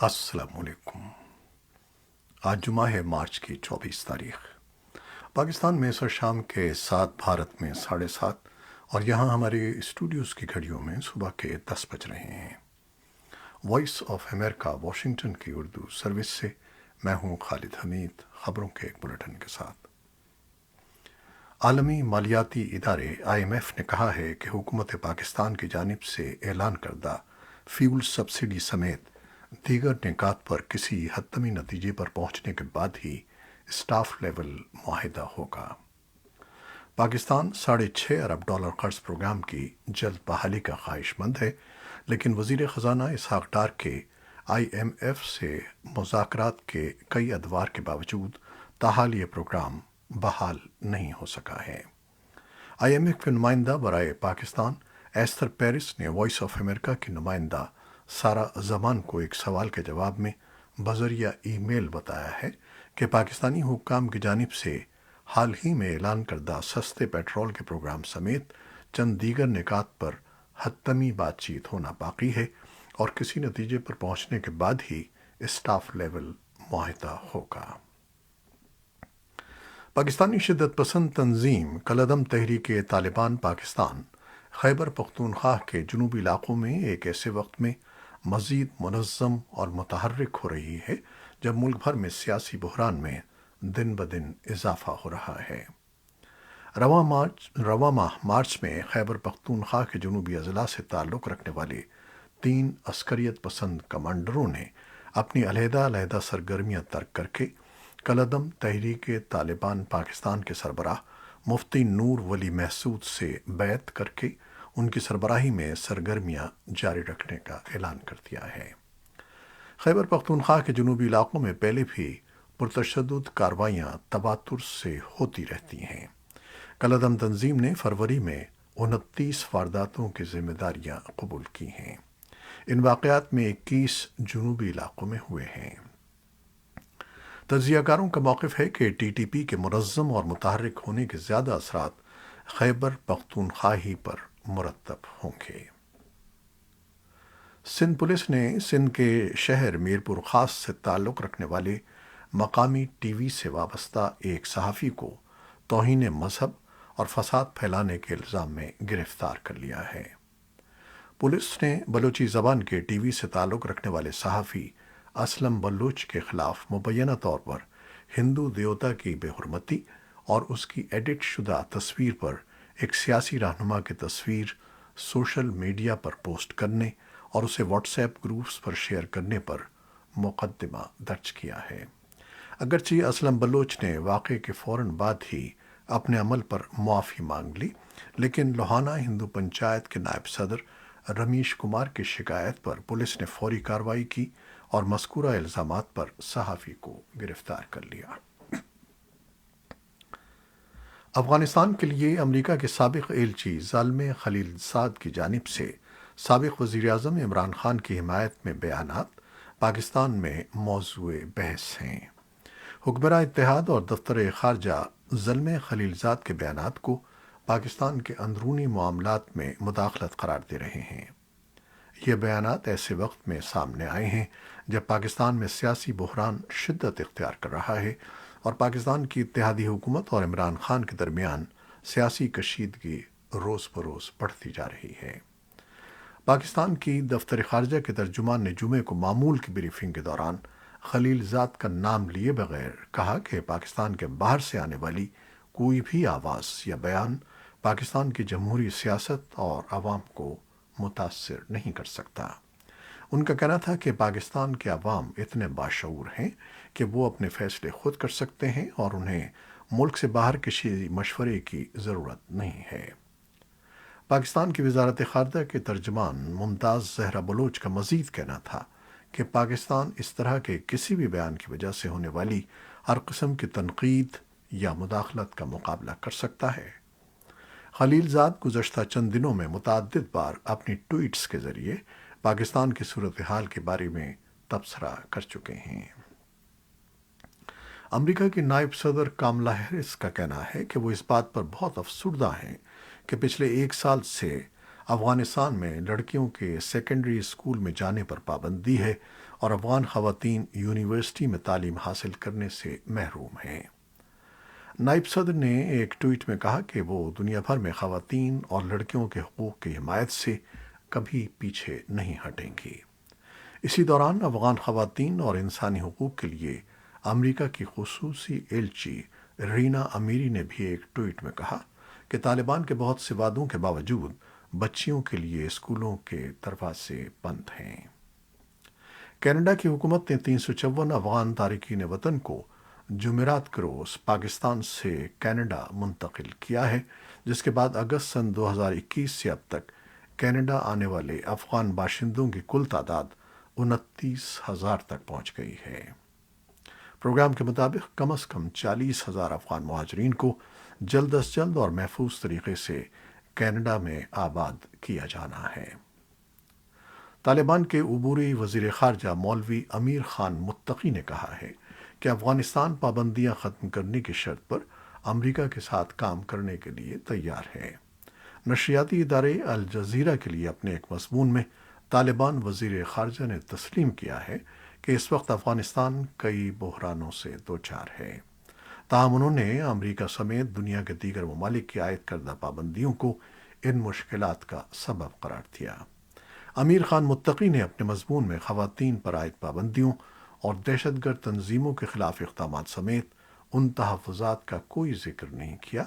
السلام علیکم۔ آج جمعہ ہے، مارچ کی 24 تاریخ۔ پاکستان میں سر شام کے 7، بھارت میں 7:30، اور یہاں ہمارے اسٹوڈیوز کی گھڑیوں میں صبح کے 10 بج رہے ہیں۔ وائس آف امریکہ واشنگٹن کی اردو سروس سے میں ہوں خالد حمید، خبروں کے ایک بلیٹن کے ساتھ۔ عالمی مالیاتی ادارے IMF نے کہا ہے کہ حکومت پاکستان کی جانب سے اعلان کردہ فیول سبسڈی سمیت دیگر نکات پر کسی حتمی نتیجے پر پہنچنے کے بعد ہی اسٹاف لیول معاہدہ ہوگا۔ پاکستان $6.5 ارب قرض پروگرام کی جلد بحالی کا خواہش مند ہے، لیکن وزیر خزانہ اسحاق ڈار کے IMF سے مذاکرات کے کئی ادوار کے باوجود تاحال یہ پروگرام بحال نہیں ہو سکا ہے۔ IMF کے نمائندہ برائے پاکستان ایستھر پیرس نے وائس آف امریکہ کی نمائندہ سارہ زمان کو ایک سوال کے جواب میں بذریعہ ای میل بتایا ہے کہ پاکستانی حکام کی جانب سے حال ہی میں اعلان کردہ سستے پیٹرول کے پروگرام سمیت چند دیگر نکات پر حتمی بات چیت ہونا باقی ہے، اور کسی نتیجے پر پہنچنے کے بعد ہی اسٹاف لیول معاہدہ ہوگا۔ پاکستانی شدت پسند تنظیم کالعدم تحریک طالبان پاکستان خیبر پختونخوا کے جنوبی علاقوں میں ایک ایسے وقت میں مزید منظم اور متحرک ہو رہی ہے جب ملک بھر میں سیاسی بحران میں دن بدن اضافہ ہو رہا ہے۔ رواں ماہ مارچ میں خیبر پختونخوا کے جنوبی اضلاع سے تعلق رکھنے والے 3 عسکریت پسند کمانڈروں نے اپنی علیحدہ سرگرمیاں ترک کر کے کالعدم تحریک طالبان پاکستان کے سربراہ مفتی نور ولی محسود سے بیعت کر کے ان کی سربراہی میں سرگرمیاں جاری رکھنے کا اعلان کر دیا ہے۔ خیبر پختونخوا کے جنوبی علاقوں میں پہلے بھی پرتشدد کارروائیاں تواتر سے ہوتی رہتی ہیں۔ کالعدم تنظیم نے فروری میں 29 وارداتوں کی ذمہ داریاں قبول کی ہیں۔ ان واقعات میں 21 جنوبی علاقوں میں ہوئے ہیں۔ تجزیہ کاروں کا موقف ہے کہ TTP کے منظم اور متحرک ہونے کے زیادہ اثرات خیبر پختونخوا ہی پر مرتب ہوں گے۔ سندھ پولیس نے سندھ کے شہر میرپور خاص سے تعلق رکھنے والے مقامی ٹی وی سے وابستہ ایک صحافی کو توہین مذہب اور فساد پھیلانے کے الزام میں گرفتار کر لیا ہے۔ پولیس نے بلوچی زبان کے ٹی وی سے تعلق رکھنے والے صحافی اسلم بلوچ کے خلاف مبینہ طور پر ہندو دیوتا کی بے حرمتی اور اس کی ایڈٹ شدہ تصویر پر ایک سیاسی رہنما کی تصویر سوشل میڈیا پر پوسٹ کرنے اور اسے واٹس ایپ گروپس پر شیئر کرنے پر مقدمہ درج کیا ہے۔ اگرچہ اسلم بلوچ نے واقعے کے فوراً بعد ہی اپنے عمل پر معافی مانگ لی، لیکن لوہانہ ہندو پنچایت کے نائب صدر رمیش کمار کی شکایت پر پولیس نے فوری کارروائی کی اور مذکورہ الزامات پر صحافی کو گرفتار کر لیا۔ افغانستان کے لیے امریکہ کے سابق ایلچی زلمے خلیل زاد کی جانب سے سابق وزیر اعظم عمران خان کی حمایت میں بیانات پاکستان میں موضوع بحث ہیں۔ حکمراں اتحاد اور دفتر خارجہ زلمے خلیل زاد کے بیانات کو پاکستان کے اندرونی معاملات میں مداخلت قرار دے رہے ہیں۔ یہ بیانات ایسے وقت میں سامنے آئے ہیں جب پاکستان میں سیاسی بحران شدت اختیار کر رہا ہے اور پاکستان کی اتحادی حکومت اور عمران خان کے درمیان سیاسی کشیدگی روز بروز بڑھتی جا رہی ہے۔ پاکستان کی دفتر خارجہ کے ترجمان نے جمعے کو معمول کی بریفنگ کے دوران خلیل زاد کا نام لیے بغیر کہا کہ پاکستان کے باہر سے آنے والی کوئی بھی آواز یا بیان پاکستان کی جمہوری سیاست اور عوام کو متاثر نہیں کر سکتا۔ ان کا کہنا تھا کہ پاکستان کے عوام اتنے باشعور ہیں کہ وہ اپنے فیصلے خود کر سکتے ہیں اور انہیں ملک سے باہر کسی مشورے کی ضرورت نہیں ہے۔ پاکستان کی وزارت خارجہ کے ترجمان ممتاز زہرا بلوچ کا مزید کہنا تھا کہ پاکستان اس طرح کے کسی بھی بیان کی وجہ سے ہونے والی ہر قسم کی تنقید یا مداخلت کا مقابلہ کر سکتا ہے۔ خلیل زاد گزشتہ چند دنوں میں متعدد بار اپنی ٹویٹس کے ذریعے پاکستان کی صورتحال کے بارے میں تبصرہ کر چکے ہیں۔ امریکہ کی نائب صدر کاملا ہیرس کا کہنا ہے کہ وہ اس بات پر بہت افسردہ ہیں کہ پچھلے 1 سال سے افغانستان میں لڑکیوں کے سیکنڈری اسکول میں جانے پر پابندی ہے اور افغان خواتین یونیورسٹی میں تعلیم حاصل کرنے سے محروم ہیں۔ نائب صدر نے ایک ٹویٹ میں کہا کہ وہ دنیا بھر میں خواتین اور لڑکیوں کے حقوق کی حمایت سے کبھی پیچھے نہیں ہٹیں گی۔ اسی دوران افغان خواتین اور انسانی حقوق کے لیے امریکہ کی خصوصی ایلچی رینا امیری نے بھی ایک ٹویٹ میں کہا کہ طالبان کے بہت سے وعدوں کے باوجود بچیوں کے لیے اسکولوں کے دروازے بند ہیں۔ کینیڈا کی حکومت نے 354 افغان تارکین وطن کو جمعرات کے روز پاکستان سے کینیڈا منتقل کیا ہے، جس کے بعد اگست سن 2021 سے اب تک کینیڈا آنے والے افغان باشندوں کی کل تعداد 29,000 تک پہنچ گئی ہے۔ پروگرام کے مطابق کم از کم 40,000 افغان مہاجرین کو جلد از جلد اور محفوظ طریقے سے کینیڈا میں آباد کیا جانا ہے۔ طالبان کے عبوری وزیر خارجہ مولوی امیر خان متقی نے کہا ہے کہ افغانستان پابندیاں ختم کرنے کی شرط پر امریکہ کے ساتھ کام کرنے کے لیے تیار ہے۔ نشریاتی ادارے الجزیرہ کے لیے اپنے ایک مضمون میں طالبان وزیر خارجہ نے تسلیم کیا ہے کہ اس وقت افغانستان کئی بحرانوں سے دوچار ہے، تاہم انہوں نے امریکہ سمیت دنیا کے دیگر ممالک کی عائد کردہ پابندیوں کو ان مشکلات کا سبب قرار دیا۔ امیر خان متقی نے اپنے مضمون میں خواتین پر عائد پابندیوں اور دہشت گرد تنظیموں کے خلاف اقدامات سمیت ان تحفظات کا کوئی ذکر نہیں کیا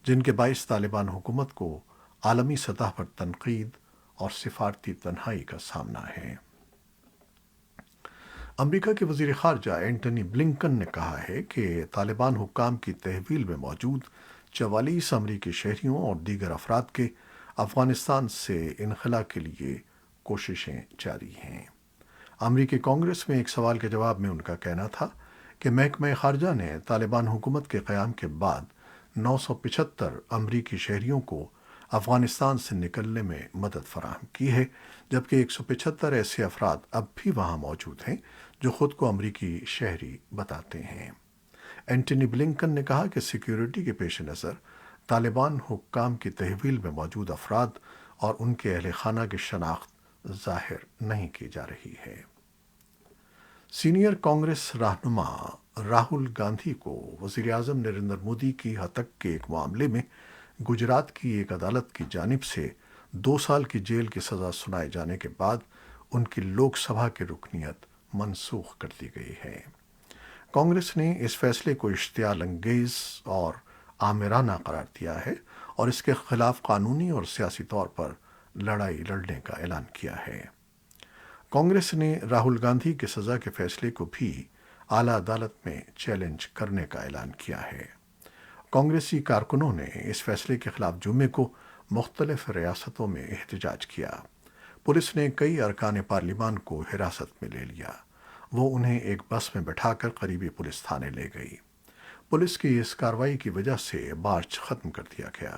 جن کے باعث طالبان حکومت کو عالمی سطح پر تنقید اور سفارتی تنہائی کا سامنا ہے۔ امریکہ کے وزیر خارجہ اینٹنی بلنکن نے کہا ہے کہ طالبان حکام کی تحویل میں موجود 44 امریکی شہریوں اور دیگر افراد کے افغانستان سے انخلاء کے لیے کوششیں جاری ہیں۔ امریکی کانگریس میں ایک سوال کے جواب میں ان کا کہنا تھا کہ محکمہ خارجہ نے طالبان حکومت کے قیام کے بعد 975 امریکی شہریوں کو افغانستان سے نکلنے میں مدد فراہم کی ہے، جبکہ 175 ایسے افراد اب بھی وہاں موجود ہیں جو خود کو امریکی شہری بتاتے ہیں۔ اینٹنی بلنکن نے کہا کہ سیکیورٹی کے پیش نظر طالبان حکام کی تحویل میں موجود افراد اور ان کے اہل خانہ کی شناخت ظاہر نہیں کی جا رہی ہے۔ سینئر کانگریس رہنما راہل گاندھی کو وزیر اعظم نریندر مودی کی ہتک کے ایک معاملے میں گجرات کی ایک عدالت کی جانب سے 2 سال کی جیل کی سزا سنائے جانے کے بعد ان کی لوک سبھا کی رکنیت منسوخ کر دی گئی ہے۔ کانگریس نے اس فیصلے کو اشتعال انگیز اور آمرانہ قرار دیا ہے اور اس کے خلاف قانونی اور سیاسی طور پر لڑائی لڑنے کا اعلان کیا ہے۔ کانگریس نے راہل گاندھی کی سزا کے فیصلے کو بھی اعلیٰ عدالت میں چیلنج کرنے کا اعلان کیا ہے۔ کانگریسی کارکنوں نے اس فیصلے کے خلاف جمعے کو مختلف ریاستوں میں احتجاج کیا۔ پولیس نے کئی ارکان پارلیمان کو حراست میں لے لیا۔ وہ انہیں ایک بس میں بٹھا کر قریبی پولیس تھانے لے گئی۔ پولیس کی اس کارروائی کی وجہ سے مارچ ختم کر دیا گیا۔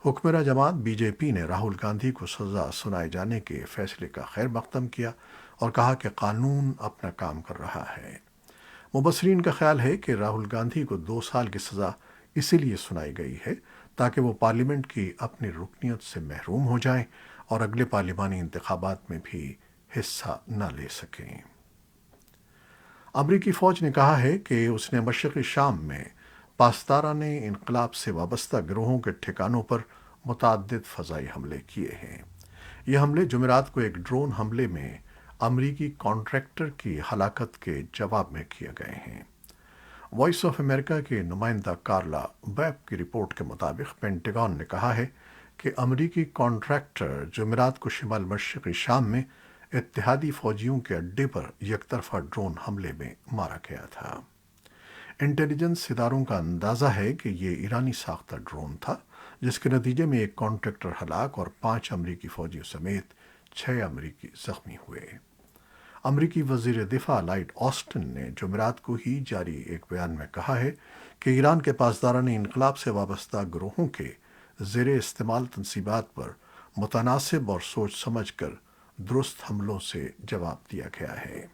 حکمراں جماعت بی جے پی نے راہل گاندھی کو سزا سنائے جانے کے فیصلے کا خیر مقدم کیا اور کہا کہ قانون اپنا کام کر رہا ہے۔ مبصرین کا خیال ہے کہ راہل گاندھی کو 2 سال کی سزا اسی لیے سنائی گئی ہے تاکہ وہ پارلیمنٹ کی اپنی رکنیت سے محروم ہو جائیں اور اگلے پارلیمانی انتخابات میں بھی حصہ نہ لے سکیں۔ امریکی فوج نے کہا ہے کہ اس نے مشرقی شام میں پاسداران انقلاب سے وابستہ گروہوں کے ٹھکانوں پر متعدد فضائی حملے کیے ہیں۔ یہ حملے جمعرات کو ایک ڈرون حملے میں امریکی کانٹریکٹر کی ہلاکت کے جواب میں کیے گئے ہیں۔ وائس آف امریکہ کے نمائندہ کارلا بیب کی رپورٹ کے مطابق پینٹاگن نے کہا ہے کہ امریکی کانٹریکٹر جمعرات کو شمال مشرقی شام میں اتحادی فوجیوں کے اڈے پر یک طرفہ ڈرون حملے میں مارا گیا تھا۔ انٹیلیجنس اداروں کا اندازہ ہے کہ یہ ایرانی ساختہ ڈرون تھا، جس کے نتیجے میں ایک کانٹریکٹر ہلاک اور 5 امریکی فوجیوں سمیت 6 امریکی زخمی ہوئے۔ امریکی وزیر دفاع لائٹ آسٹن نے جمعرات کو ہی جاری ایک بیان میں کہا ہے کہ ایران کے پاسداران انقلاب سے وابستہ گروہوں کے زیر استعمال تنصیبات پر متناسب اور سوچ سمجھ کر درست حملوں سے جواب دیا گیا ہے۔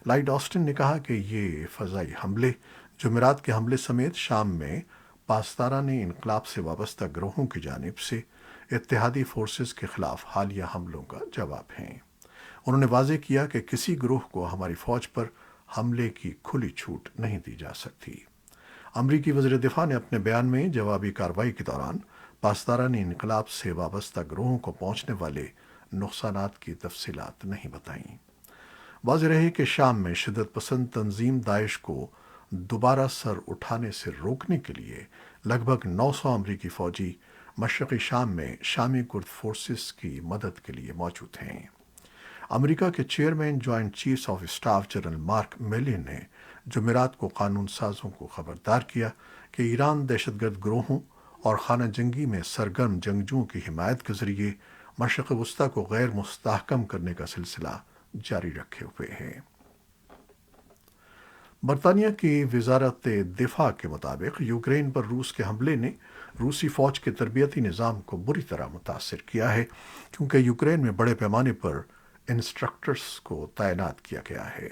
لائٹ آسٹن نے کہا کہ یہ فضائی حملے جمعرات کے حملے سمیت شام میں پاسداران انقلاب سے وابستہ گروہوں کی جانب سے اتحادی فورسز کے خلاف حالیہ حملوں کا جواب ہیں۔ انہوں نے واضح کیا کہ کسی گروہ کو ہماری فوج پر حملے کی کھلی چھوٹ نہیں دی جا سکتی۔ امریکی وزیر دفاع نے اپنے بیان میں جوابی کارروائی کے دوران پاسداران انقلاب سے وابستہ گروہوں کو پہنچنے والے نقصانات کی تفصیلات نہیں بتائیں۔ واضح رہے کہ شام میں شدت پسند تنظیم داعش کو دوبارہ سر اٹھانے سے روکنے کے لیے لگ بھگ 900 امریکی فوجی مشرقی شام میں شامی کرد فورسز کی مدد کے لیے موجود ہیں۔ امریکہ کے chairman joint chiefs of staff general Mark Milley نے جمعرات کو قانون سازوں کو خبردار کیا کہ ایران دہشت گرد گروہوں اور خانہ جنگی میں سرگرم جنگجوؤں کی حمایت کے ذریعے مشرق وسطی کو غیر مستحکم کرنے کا سلسلہ جاری رکھے ہوئے ہے۔ برطانیہ کی وزارت دفاع کے مطابق یوکرین پر روس کے حملے نے روسی فوج کے تربیتی نظام کو بری طرح متاثر کیا ہے، کیونکہ یوکرین میں بڑے پیمانے پر انسٹرکٹرز کو تعینات کیا گیا ہے۔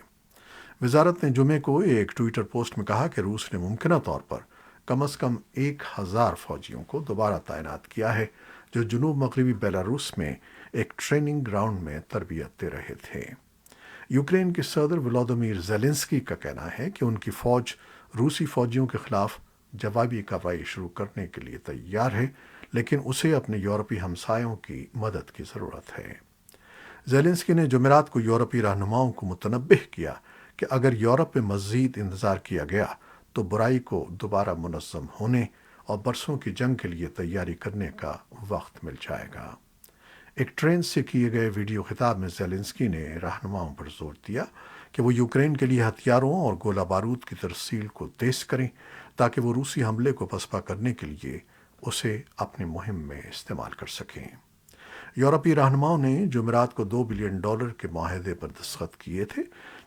وزارت نے جمعے کو ایک ٹویٹر پوسٹ میں کہا کہ روس نے ممکنہ طور پر کم از کم 1000 فوجیوں کو دوبارہ تعینات کیا ہے، جو جنوب مغربی بیلاروس میں ایک ٹریننگ گراؤنڈ میں تربیت دے رہے تھے۔ یوکرین کے صدر ولادیمیر زیلنسکی کا کہنا ہے کہ ان کی فوج روسی فوجیوں کے خلاف جوابی کارروائی شروع کرنے کے لیے تیار ہے، لیکن اسے اپنے یورپی ہمسایوں کی مدد کی ضرورت ہے۔ زیلنسکی نے جمعرات کو یورپی رہنماؤں کو متنبہ کیا کہ اگر یورپ میں مزید انتظار کیا گیا تو برائی کو دوبارہ منظم ہونے اور برسوں کی جنگ کے لیے تیاری کرنے کا وقت مل جائے گا۔ ایک ٹرین سے کیے گئے ویڈیو خطاب میں زیلنسکی نے رہنماؤں پر زور دیا کہ وہ یوکرین کے لیے ہتھیاروں اور گولہ بارود کی ترسیل کو تیز کریں تاکہ وہ روسی حملے کو پسپا کرنے کے لیے اسے اپنی مہم میں استعمال کر سکیں۔ یورپی رہنماؤں نے جمعرات کو $2 بلین کے معاہدے پر دستخط کیے تھے،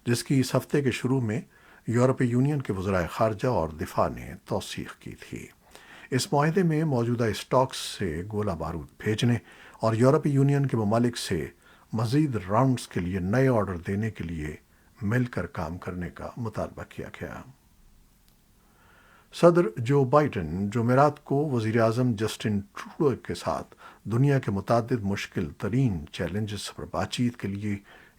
جس کی اس ہفتے کے شروع میں یورپی یونین کے وزرائے خارجہ اور دفاع نے توثیق کی تھی۔ اس معاہدے میں موجودہ اسٹاکس سے گولہ بارود بھیجنے اور یورپی یونین کے ممالک سے مزید راؤنڈز کے لیے نئے آرڈر دینے کے لیے مل کر کام کرنے کا مطالبہ کیا گیا۔ صدر جو بائیڈن جمعرات کو وزیر اعظم جسٹن ٹروڈو کے ساتھ دنیا کے متعدد مشکل ترین چیلنجز پر بات چیت کے لیے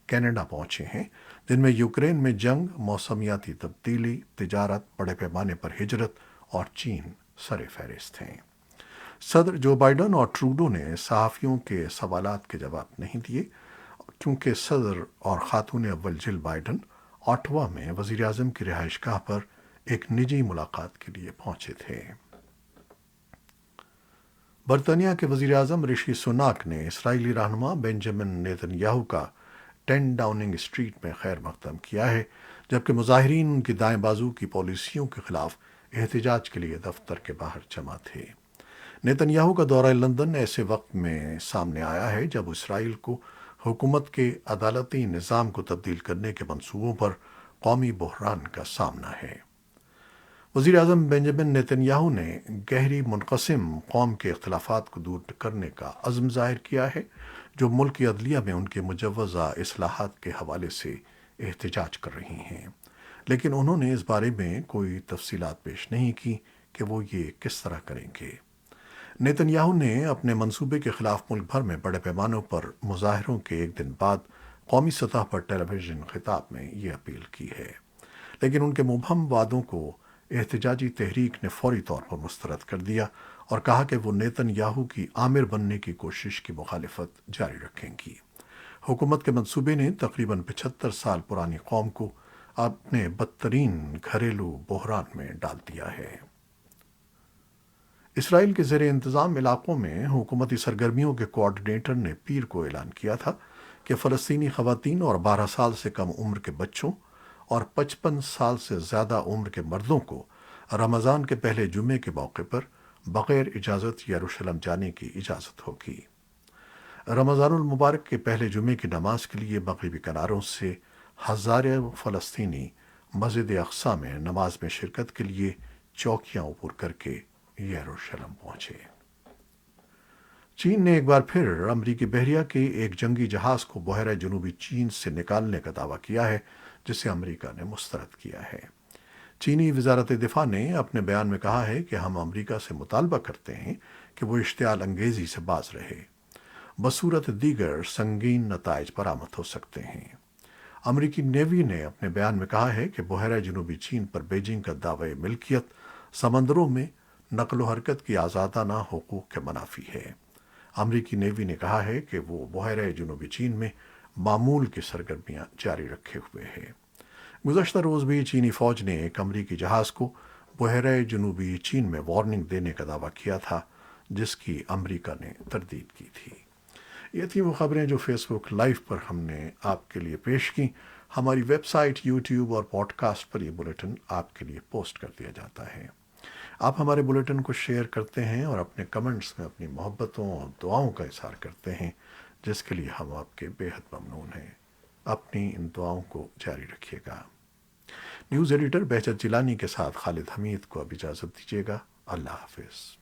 کینیڈا پہنچے ہیں، جن میں یوکرین میں جنگ، موسمیاتی تبدیلی، تجارت، بڑے پیمانے پر ہجرت اور چین سر فہرست ہیں۔ صدر جو بائیڈن اور ٹروڈو نے صحافیوں کے سوالات کے جواب نہیں دیے، کیونکہ صدر اور خاتون اول جل بائیڈن آٹوا میں وزیر اعظم کی رہائش گاہ پر ایک نجی ملاقات کے لیے پہنچے تھے۔ برطانیہ کے وزیر اعظم رشی سوناک نے اسرائیلی رہنما بنجامن نیتن یاہو کا 10 ڈاؤننگ اسٹریٹ میں خیر مقدم کیا ہے، جبکہ مظاہرین ان کی دائیں بازو کی پالیسیوں کے خلاف احتجاج کے لیے دفتر کے باہر جمع تھے۔ نیتن یاہو کا دورہ لندن ایسے وقت میں سامنے آیا ہے جب اسرائیل کو حکومت کے عدالتی نظام کو تبدیل کرنے کے منصوبوں پر قومی بحران کا سامنا ہے۔ وزیر اعظم بنجامن نیتن یاہو نے گہری منقسم قوم کے اختلافات کو دور کرنے کا عزم ظاہر کیا ہے، جو ملکی عدلیہ میں ان کے مجوزہ اصلاحات کے حوالے سے احتجاج کر رہی ہیں، لیکن انہوں نے اس بارے میں کوئی تفصیلات پیش نہیں کی کہ وہ یہ کس طرح کریں گے۔ نیتن یاہو نے اپنے منصوبے کے خلاف ملک بھر میں بڑے پیمانوں پر مظاہروں کے ایک دن بعد قومی سطح پر ٹیلی ویژن خطاب میں یہ اپیل کی ہے، لیکن ان کے مبہم وعدوں کو احتجاجی تحریک نے فوری طور پر مسترد کر دیا اور کہا کہ وہ نیتن یاہو کی آمر بننے کی کوشش کی مخالفت جاری رکھیں گی۔ حکومت کے منصوبے نے تقریباً 75 سال پرانی قوم کو اپنے بدترین گھریلو بحران میں ڈال دیا ہے۔ اسرائیل کے زیر انتظام علاقوں میں حکومتی سرگرمیوں کے کوآرڈینیٹر نے پیر کو اعلان کیا تھا کہ فلسطینی خواتین اور 12 سال سے کم عمر کے بچوں اور 55 سال سے زیادہ عمر کے مردوں کو رمضان کے پہلے جمعے کے موقع پر بغیر اجازت یروشلم جانے کی اجازت ہوگی۔ رمضان المبارک کے پہلے جمعے کی نماز کے لیے مغربی کناروں سے ہزاروں فلسطینی مسجد اقصی میں نماز میں شرکت کے لیے چوکیاں عبور کر کے یروشلم پہنچے۔ چین نے ایک بار پھر امریکی بحریہ کے ایک جنگی جہاز کو بحیرہ جنوبی چین سے نکالنے کا دعویٰ کیا ہے، جسے امریکہ نے مسترد کیا ہے۔ چینی وزارت دفاع نے اپنے بیان میں کہا ہے کہ ہم امریکہ سے مطالبہ کرتے ہیں کہ وہ اشتعال انگیزی سے باز رہے، بصورت دیگر سنگین نتائج برآمد ہو سکتے ہیں۔ امریکی نیوی نے اپنے بیان میں کہا ہے کہ بحیرہ جنوبی چین پر بیجنگ کا دعوی ملکیت سمندروں میں نقل و حرکت کی آزادانہ حقوق کے منافی ہے۔ امریکی نیوی نے کہا ہے کہ وہ بحیرہ جنوبی چین میں معمول کی سرگرمیاں جاری رکھے ہوئے ہے۔ گزشتہ روز بھی چینی فوج نے ایک امریکی جہاز کو بحیرہ جنوبی چین میں وارننگ دینے کا دعویٰ کیا تھا، جس کی امریکہ نے تردید کی تھی۔ یہ تھیں وہ خبریں جو فیس بک لائیو پر ہم نے آپ کے لیے پیش کی۔ ہماری ویب سائٹ، یوٹیوب اور پوڈ کاسٹ پر یہ بلیٹن آپ کے لیے پوسٹ کر دیا جاتا ہے۔ آپ ہمارے بلیٹن کو شیئر کرتے ہیں اور اپنے کمنٹس میں اپنی محبتوں اور دعاؤں کا اظہار کرتے ہیں، جس کے لیے ہم آپ کے بے حد ممنون ہیں۔ اپنی ان دعاؤں کو جاری رکھیے گا۔ نیوز ایڈیٹر بہجت جیلانی کے ساتھ خالد حمید کو اب اجازت دیجیے گا۔ اللہ حافظ۔